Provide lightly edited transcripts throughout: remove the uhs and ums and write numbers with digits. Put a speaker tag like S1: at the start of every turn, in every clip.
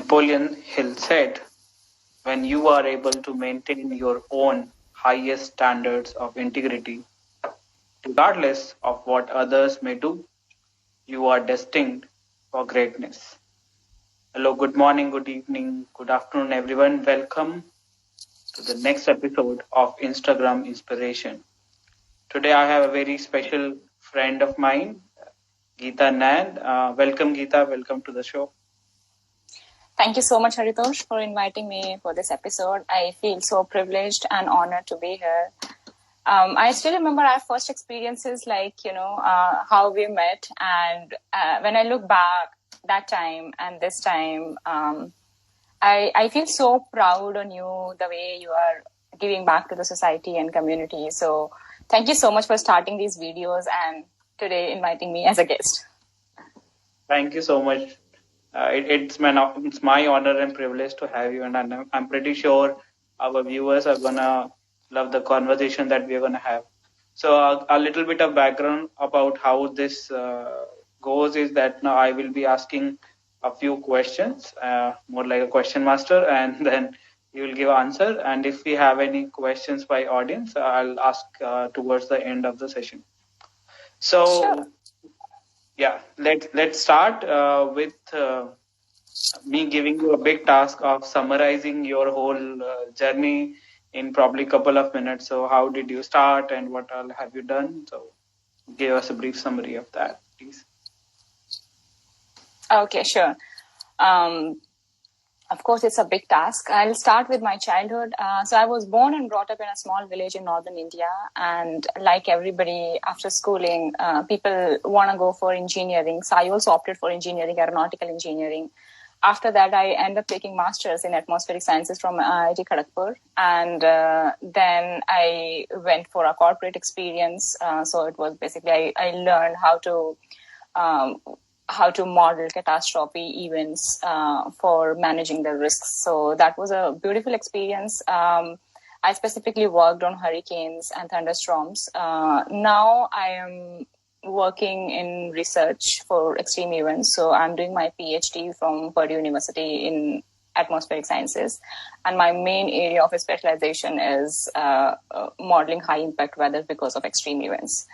S1: Napoleon Hill said, when you are able to maintain your own highest standards of integrity, regardless of what others may do, you are destined for greatness. Hello, good morning, good evening, good afternoon, everyone. Welcome to the next episode of Instagram Inspiration. Today, I have a very special friend of mine, Geeta Nain. Welcome, Geeta. Welcome to the show.
S2: Thank you so much, Haritosh, for inviting me for this episode. I feel so privileged and honored to be here. I still remember our first experiences, how we met. And when I look back that time and this time, I feel so proud on you, the way you are giving back to the society and community. So thank you so much for starting these videos and today inviting me as a guest.
S1: Thank you so much. It's my honor and privilege to have you, and I'm pretty sure our viewers are gonna love the conversation that we're gonna have. So a little bit of background about how this goes is that now I will be asking a few questions, more like a question master, and then you will give answer. And if we have any questions by audience, I'll ask towards the end of the session. So.
S2: Sure.
S1: Yeah, let's start with me giving you a big task of summarizing your whole journey in probably a couple of minutes. So how did you start and what all have you done? So give us a brief summary of that, please.
S2: Okay, sure. Of course, it's a big task. I'll start with my childhood. So I was born and brought up in a small village in northern India. And like everybody, after schooling, people want to go for engineering. So I also opted for engineering, aeronautical engineering. After that, I ended up taking masters in atmospheric sciences from IIT Kharagpur. And then I went for a corporate experience. So it was basically, I learned how to model catastrophe events for managing the risks. So that was a beautiful experience. I specifically worked on hurricanes and thunderstorms. Now I am working in research for extreme events. So I'm doing my PhD from Purdue University in atmospheric sciences. And my main area of specialization is modeling high impact weather because of extreme events.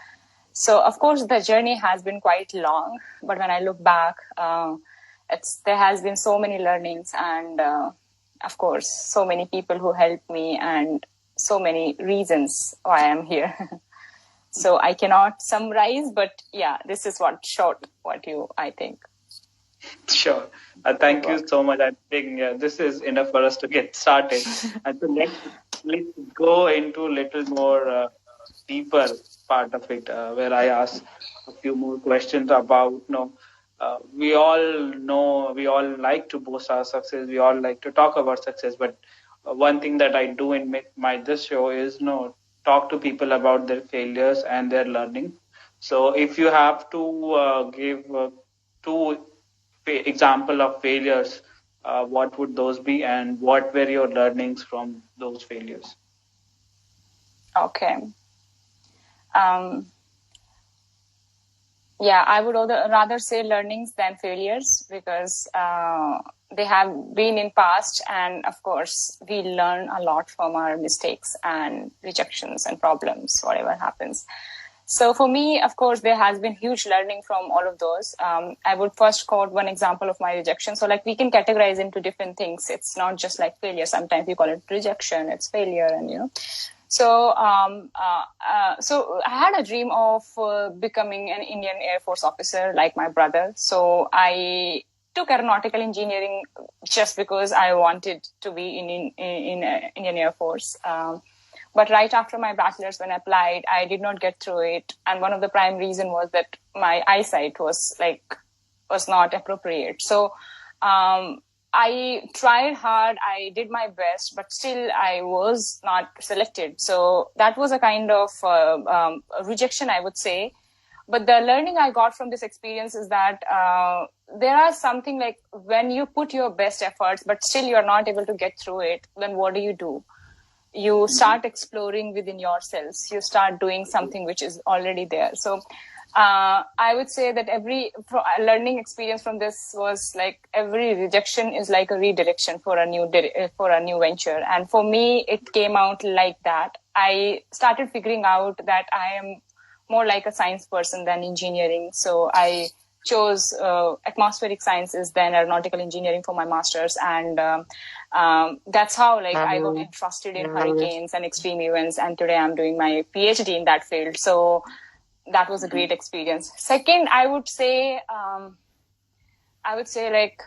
S2: So, of course, the journey has been quite long, but when I look back, there has been so many learnings and, of course, so many people who helped me and so many reasons why I'm here. So I cannot summarize, but yeah, this is I think.
S1: Sure. Thank you so much. I think this is enough for us to get started. And so let's go into a little more deeper part of it, where I ask a few more questions about, we all like to boast our success. We all like to talk about success. But one thing that I do in this show is, talk to people about their failures and their learning. So if you have to give two example of failures, what would those be and what were your learnings from those failures?
S2: Okay. I would rather say learnings than failures because they have been in past, and of course we learn a lot from our mistakes and rejections and problems, whatever happens. So for me, of course, there has been huge learning from all of those. I would first quote one example of my rejection. So we can categorize into different things. It's not just like failure. Sometimes we call it rejection, it's failure, and So I had a dream of becoming an Indian Air Force officer like my brother. So I took aeronautical engineering just because I wanted to be in Indian Air Force. But right after my bachelor's, when I applied, I did not get through it. And one of the prime reason was that my eyesight was not appropriate. So I tried hard, I did my best, but still I was not selected. So that was a kind of rejection, I would say. But the learning I got from this experience is that there are something like when you put your best efforts, but still you're not able to get through it, then what do? You start exploring within yourselves. You start doing something which is already there. So I would say that every learning experience from this was like every rejection is like a redirection for a new venture. And for me, it came out like that. I started figuring out that I am more like a science person than engineering. So I chose atmospheric sciences than aeronautical engineering for my master's. And that's how like I got interested in hurricanes and extreme events. And today I'm doing my PhD in that field. So that was a great experience. Second, I would say like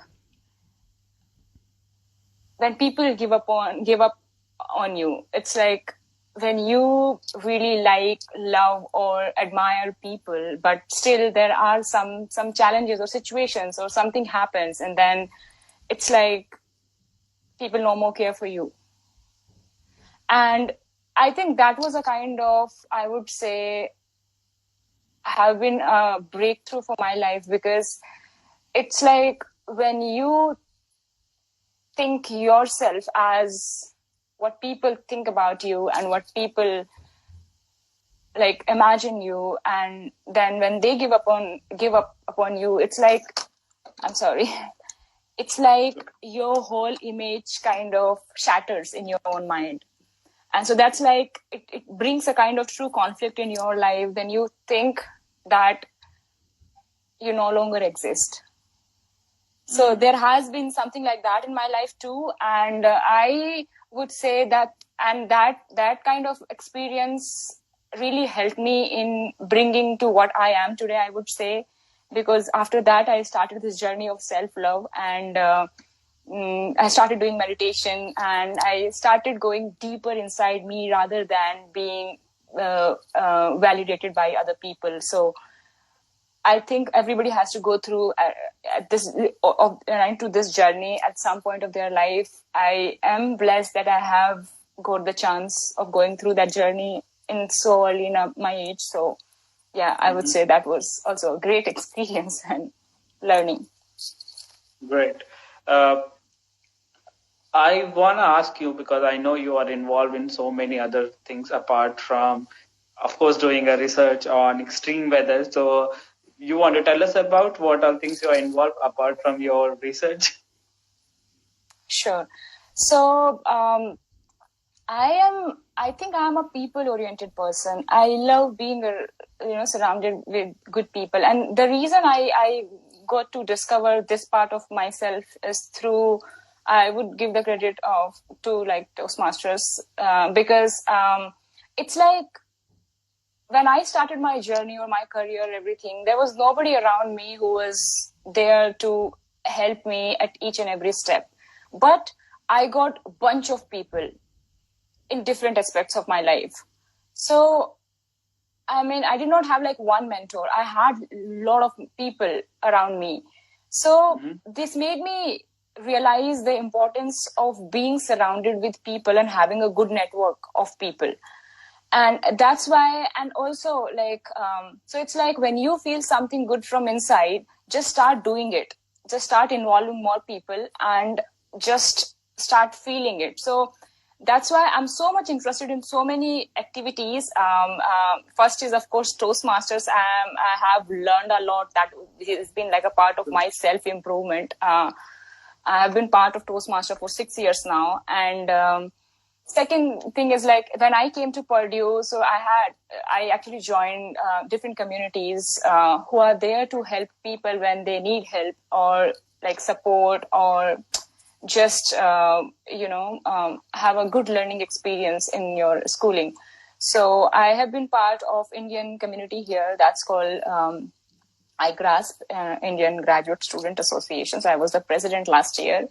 S2: when people give up on you, it's like when you really like, love, or admire people, but still there are some challenges or situations or something happens, and then it's like people no more care for you. And I think that was a kind of, I would say, have been a breakthrough for my life, because it's like when you think yourself as what people think about you and what people like imagine you, and then when they give up upon you, it's like, I'm sorry, it's like your whole image kind of shatters in your own mind. And so that's like it brings a kind of true conflict in your life. Then you think that you no longer exist. So there has been something like that in my life too. And I would say that, and that kind of experience really helped me in bringing to what I am today, I would say, because after that I started this journey of self-love, and I started doing meditation, and I started going deeper inside me rather than being validated by other people. So I think everybody has to go through into this journey at some point of their life. I am blessed that I have got the chance of going through that journey in so early in my age. So yeah, I would say that was also a great experience and learning.
S1: Great. I want to ask you, because I know you are involved in so many other things apart from, of course, doing a research on extreme weather. So you want to tell us about what all things you are involved apart from your research?
S2: Sure. So I think I'm a people-oriented person. I love being surrounded with good people, and the reason I got to discover this part of myself is through, I would give the credit to like Toastmasters, because it's like when I started my journey or my career, everything, there was nobody around me who was there to help me at each and every step. But I got a bunch of people in different aspects of my life. So, I mean, I did not have like one mentor. I had a lot of people around me. So this made me realize the importance of being surrounded with people and having a good network of people. And that's why, and also like, so it's like when you feel something good from inside, just start doing it. Just start involving more people and just start feeling it. So that's why I'm so much interested in so many activities. First is, of course, Toastmasters. I have learned a lot. That has been like a part of my self-improvement. I have been part of Toastmaster for 6 years now. And second thing is like when I came to Purdue, so I actually joined different communities who are there to help people when they need help or like support or just, have a good learning experience in your schooling. So I have been part of Indian community here that's called IGRASP, Indian Graduate Student Association. So I was the president last year.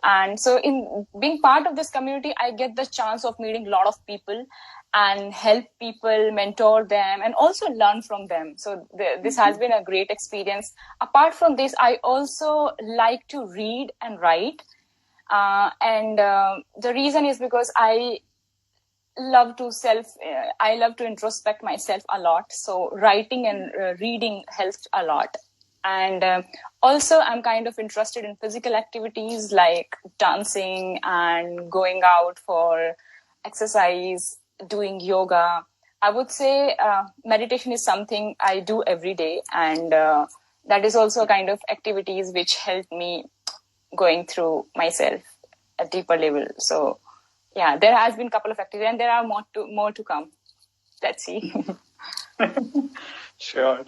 S2: And so in being part of this community, I get the chance of meeting a lot of people and help people, mentor them, and also learn from them. So this has been a great experience. Apart from this, I also like to read and write. And the reason is because I love to introspect myself a lot. So writing and reading helps a lot. And also I'm kind of interested in physical activities like dancing and going out for exercise, doing yoga. I would say meditation is something I do every day, and that is also kind of activities which help me going through myself at deeper level. So yeah, there has been a couple of activities, and there are more to come. Let's see.
S1: Sure.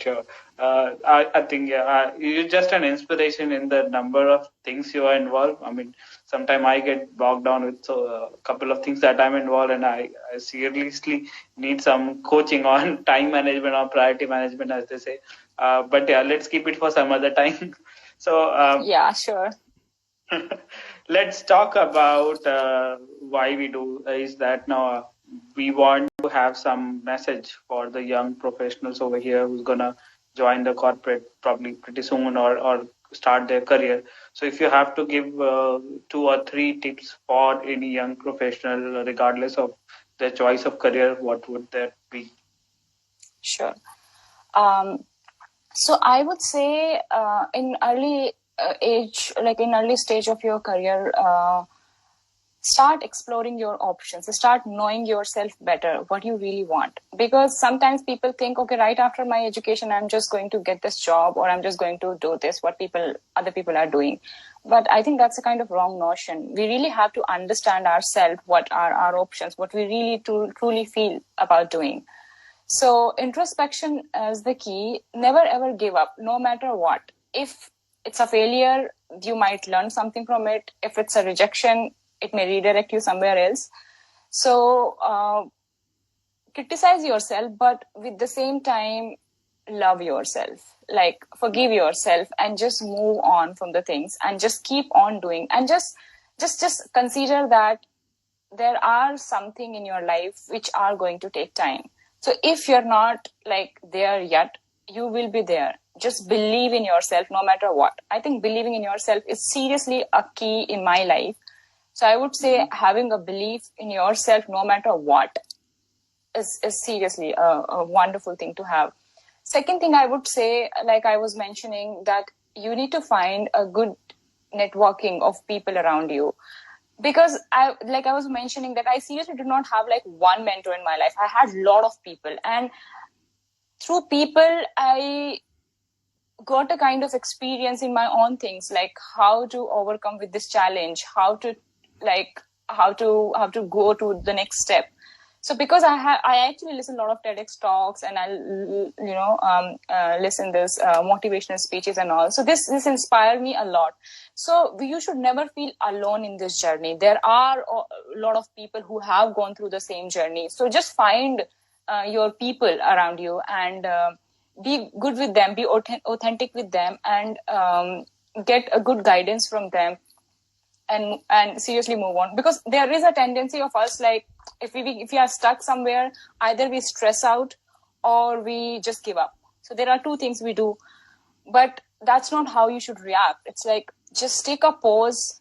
S1: I think you're just an inspiration in the number of things you are involved. I mean, sometimes I get bogged down with a couple of things that I'm involved, and I seriously need some coaching on time management or priority management, as they say. But yeah, let's keep it for some other time. So
S2: yeah, sure.
S1: let's talk about why we do is that now we want to have some message for the young professionals over here who's gonna join the corporate probably pretty soon or start their career. So if you have to give 2 or 3 tips for any young professional, regardless of their choice of career, what would that be?
S2: Sure. So I would say in early age, like in early stage of your career, start exploring your options, start knowing yourself better, what you really want. Because sometimes people think, okay, right after my education, I'm just going to get this job, or I'm just going to do this, what other people are doing. But I think that's a kind of wrong notion. We really have to understand ourselves, what are our options, what we really truly feel about doing. So introspection is the key. Never ever give up, no matter what. If it's a failure, you might learn something from it. If it's a rejection, it may redirect you somewhere else. So criticize yourself, but with the same time, love yourself. Like forgive yourself and just move on from the things and just keep on doing. And just consider that there are something in your life which are going to take time. So if you're not like there yet, you will be there. Just believe in yourself no matter what. I think believing in yourself is seriously a key in my life. So I would say having a belief in yourself no matter what is seriously a wonderful thing to have. Second thing I would say, like I was mentioning, that you need to find a good networking of people around you. Because I was mentioning that I seriously did not have like one mentor in my life. I had a lot of people, and through people, I got a kind of experience in my own things, like how to overcome with this challenge, how to go to the next step. So because I actually listen a lot of TEDx talks, and I listen this motivational speeches and all. So this inspired me a lot. So you should never feel alone in this journey. There are a lot of people who have gone through the same journey. So just find your people around you and be good with them, be authentic with them, and get a good guidance from them, and seriously move on. Because there is a tendency of us, like if we are stuck somewhere, either we stress out or we just give up. So there are two things we do, but that's not how you should react. It's like just take a pause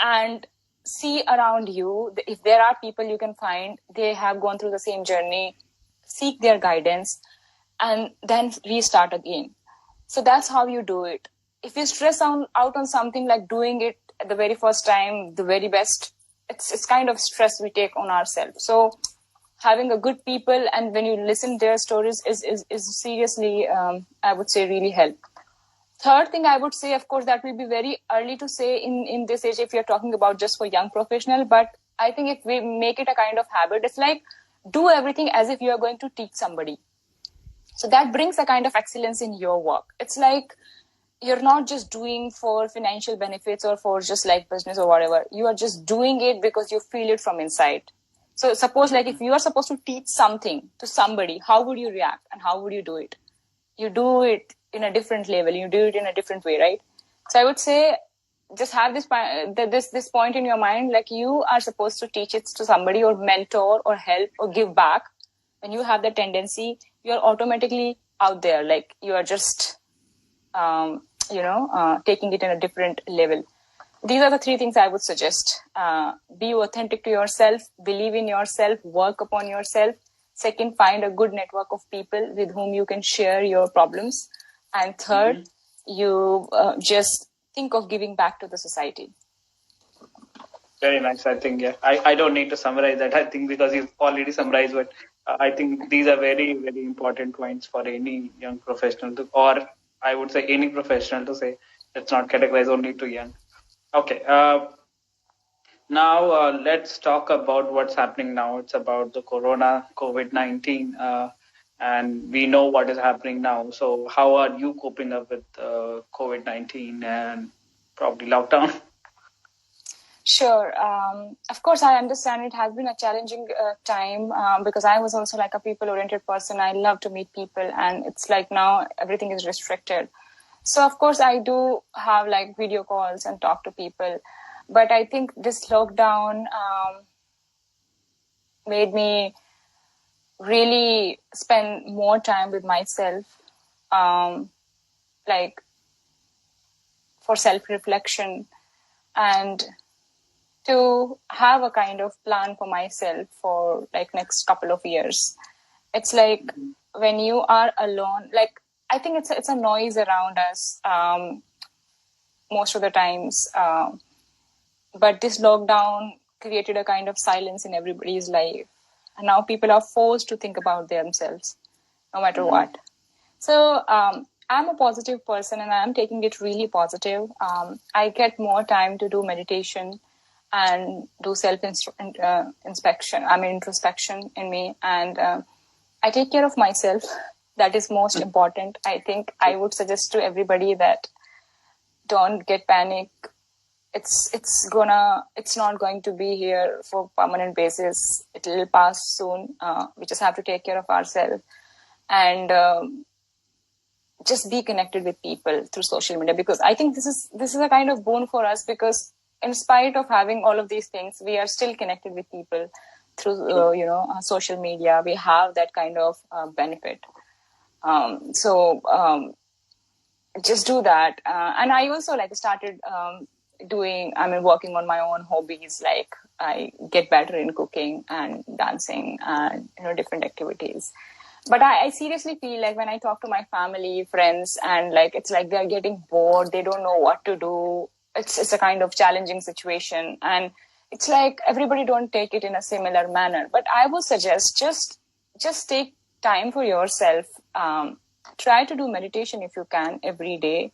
S2: and see around you. If there are people you can find, they have gone through the same journey, seek their guidance, and then restart again. So that's how you do it. If you stress out on something, like doing it at the very first time, the very best, it's kind of stress we take on ourselves. So having a good people, and when you listen their stories is seriously, I would say, really help. Third thing I would say, of course, that will be very early to say in this age if you're talking about just for young professional. But I think if we make it a kind of habit, it's like do everything as if you're going to teach somebody. So that brings a kind of excellence in your work. It's like you're not just doing for financial benefits or for just like business or whatever. You are just doing it because you feel it from inside. So suppose like if you are supposed to teach something to somebody, how would you react and how would you do it? You do it in a different level. You do it in a different way, right? So I would say just have this point in your mind, like you are supposed to teach it to somebody or mentor or help or give back. When you have the tendency, you're automatically out there. Like you are just, taking it in a different level. These are the three things I would suggest. Be authentic to yourself, believe in yourself, work upon yourself. Second, find a good network of people with whom you can share your problems. And third, you just think of giving back to the society.
S1: Very nice. I think, yeah. I don't need to summarize that, I think, because you've already summarized what I think these are very, very important points for any young professional to, or I would say any professional to say. Let's not categorize only to young. Okay. Now let's talk about what's happening now. It's about the Corona, COVID-19, and we know what is happening now. So, how are you coping up with COVID-19 and probably lockdown?
S2: Sure. Of course, I understand it has been a challenging time because I was also like a people-oriented person. I love to meet people, and it's like now everything is restricted. So, of course, I do have like video calls and talk to people. But I think this lockdown made me really spend more time with myself, like for self-reflection and to have a kind of plan for myself for like next couple of years. It's like when you are alone, like I think it's a noise around us most of the times. But this lockdown created a kind of silence in everybody's life. And now people are forced to think about themselves, no matter what. So I'm a positive person and I'm taking it really positive. I get more time to do meditation and do introspection in me. And I take care of myself. That is most important. I think I would suggest to everybody that don't get panic. It's not going to be here for permanent basis. It will pass soon. We just have to take care of ourselves and just be connected with people through social media, because I think this is a kind of boon for us, because in spite of having all of these things, we are still connected with people through social media. We have that kind of benefit. Just do that. And I also started working on my own hobbies. Like I get better in cooking and dancing and different activities. But I seriously feel like when I talk to my family, friends, and it's like they're getting bored, they don't know what to do. It's a kind of challenging situation, and it's like everybody don't take it in a similar manner. But I would suggest just take time for yourself. Try to do meditation if you can every day,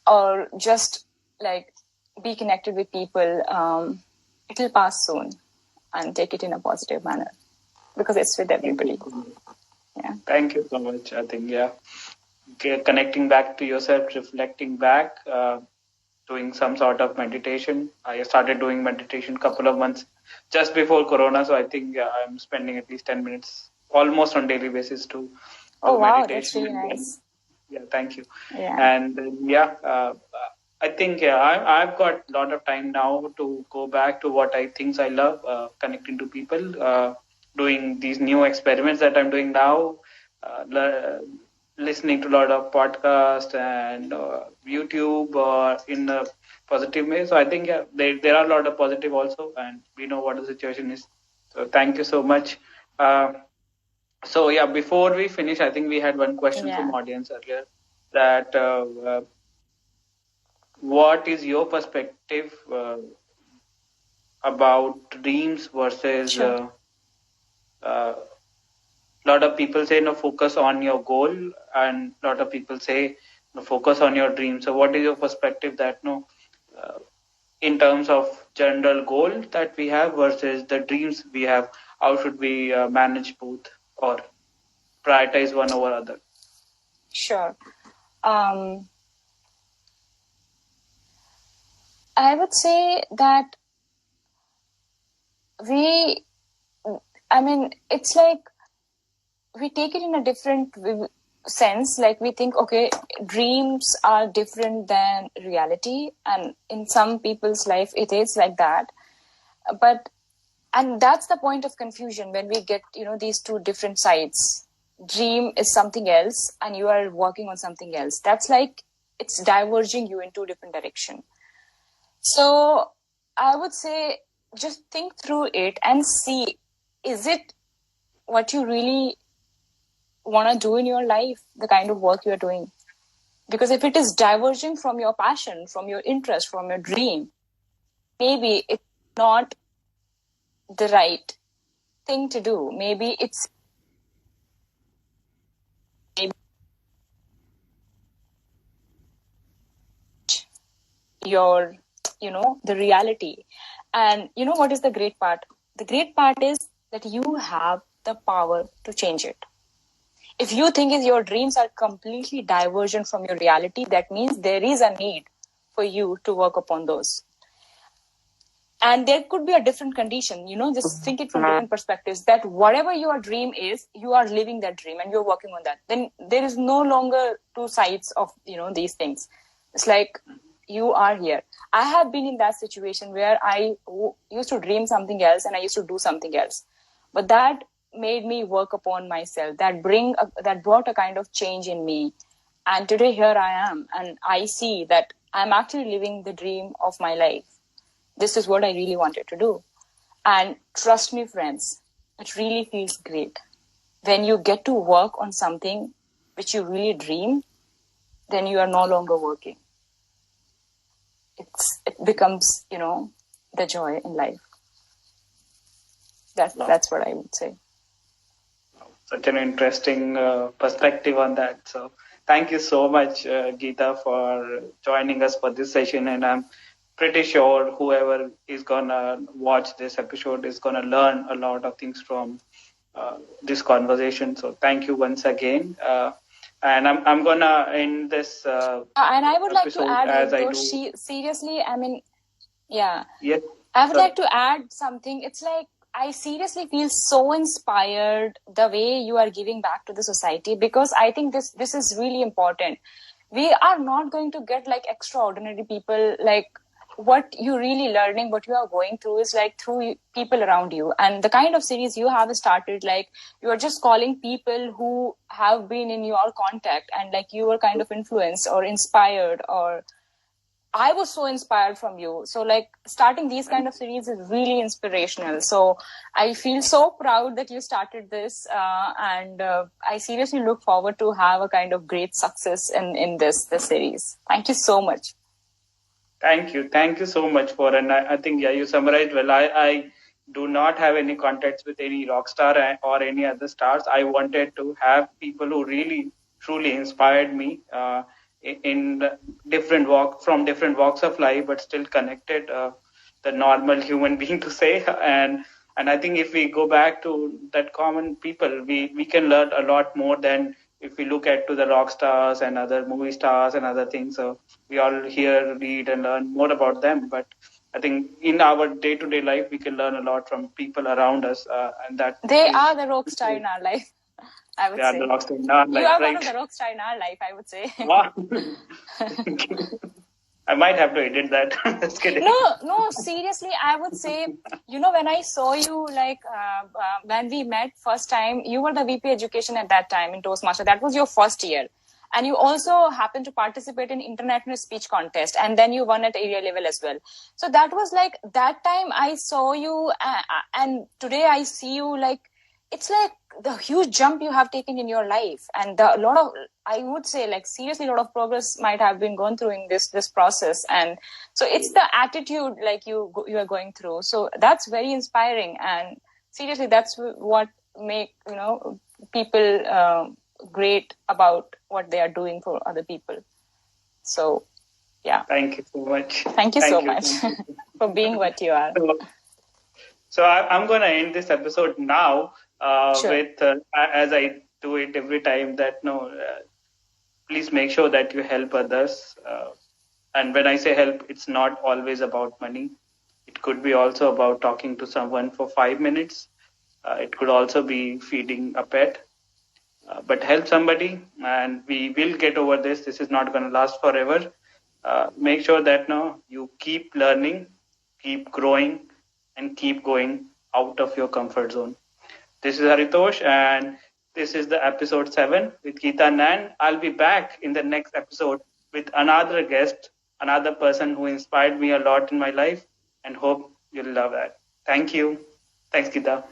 S2: or just be connected with people. It'll pass soon, and take it in a positive manner, because it's with everybody. Yeah.
S1: Thank you so much. I think, connecting back to yourself, reflecting back, doing some sort of meditation. I started doing meditation a couple of months just before Corona. So I think I'm spending at least 10 minutes almost on daily basis to
S2: wow,
S1: meditation.
S2: That's really nice.
S1: Yeah, thank you.
S2: Yeah.
S1: And I think I've got a lot of time now to go back to what I think I love, connecting to people, doing these new experiments that I'm doing now, listening to a lot of podcasts and YouTube in a positive way. So I think there are a lot of positive also, and we know what the situation is. So thank you so much. Before we finish, I think we had one question from audience earlier, that what is your perspective about dreams versus
S2: Sure.
S1: lot of people say focus on your goal, and a lot of people say focus on your dream. So what is your perspective that in terms of general goal that we have versus the dreams we have, how should we manage both or prioritize one over other?
S2: Sure. I would say that it's like we take it in a different sense. Like we think, okay, dreams are different than reality, and in some people's life it is like that. And that's the point of confusion when we get these two different sides. Dream is something else and you are working on something else. That's like it's diverging you in two different directions. So I would say just think through it and see, is it what you really want to do in your life, the kind of work you are doing? Because if it is diverging from your passion, from your interest, from your dream, maybe it's not the right thing to do. Maybe it's your, the reality. And you know what is the great part? The great part is that you have the power to change it. If you think your dreams are completely divergent from your reality, that means there is a need for you to work upon those. And there could be a different condition, just think it from different perspectives, that whatever your dream is, you are living that dream and you're working on that. Then there is no longer two sides of, these things. It's like you are here. I have been in that situation where I used to dream something else and I used to do something else. But that made me work upon myself. That brought a kind of change in me. And today here I am, and I see that I'm actually living the dream of my life. This is what I really wanted to do. And trust me, friends, it really feels great. When you get to work on something which you really dream, then you are no longer working. It becomes, the joy in life. That's what I would say.
S1: Such an interesting perspective on that. So thank you so much, Geeta, for joining us for this session. And I'm pretty sure whoever is gonna watch this episode is gonna learn a lot of things from this conversation. So thank you once again. And I'm gonna end this.
S2: And I would like to add, seriously, I mean, yeah.
S1: Yes.
S2: I would like to add something. It's like, I seriously feel so inspired the way you are giving back to the society, because I think this is really important. We are not going to get like extraordinary people. Like, what you're really learning, what you are going through is like through people around you. And the kind of series you have started, like you are just calling people who have been in your contact and like you were kind of influenced or inspired, or I was so inspired from you. So like starting these kind of series is really inspirational. So I feel so proud that you started this, and I seriously look forward to have a kind of great success in this series. Thank you so much.
S1: Thank you so much and I think you summarized well. I do not have any contacts with any rock star or any other stars. I wanted to have people who really truly inspired me in different walks of life, but still connected, the normal human being to say. And I think if we go back to that common people, we can learn a lot more than if we look at to the rock stars and other movie stars and other things. So we all hear, read, and learn more about them. But I think in our day-to-day life, we can learn a lot from people around us, and that
S2: they are the rock star in our life. I would say.
S1: They are the rock star in our life.
S2: You are one of the rock star in our life, I would say.
S1: Wow. I might have to edit that. Just kidding.
S2: No, seriously, I would say, when I saw you, like, when we met first time, you were the VP Education at that time in Toastmasters. That was your first year. And you also happened to participate in international speech contest. And then you won at area level as well. So that was like, that time I saw you, and today I see you, like, it's like the huge jump you have taken in your life, and a lot of, I would say, like seriously, a lot of progress might have been gone through in this process. And so it's the attitude like you are going through. So that's very inspiring, and seriously, that's what make people great about what they are doing for other people. So yeah.
S1: Thank you so much.
S2: Thank you so much for being what you are.
S1: So I'm going to end this episode now.
S2: Sure.
S1: With as I do it every time, that please make sure that you help others, and when I say help, it's not always about money. It could be also about talking to someone for 5 minutes. It could also be feeding a pet, but help somebody, and we will get over this. This is not going to last forever. Make sure that you keep learning, keep growing, and keep going out of your comfort zone. This is Haritosh, and this is the episode 7 with Geeta Nain. I'll be back in the next episode with another guest, another person who inspired me a lot in my life, and hope you'll love that. Thank you. Thanks, Geeta.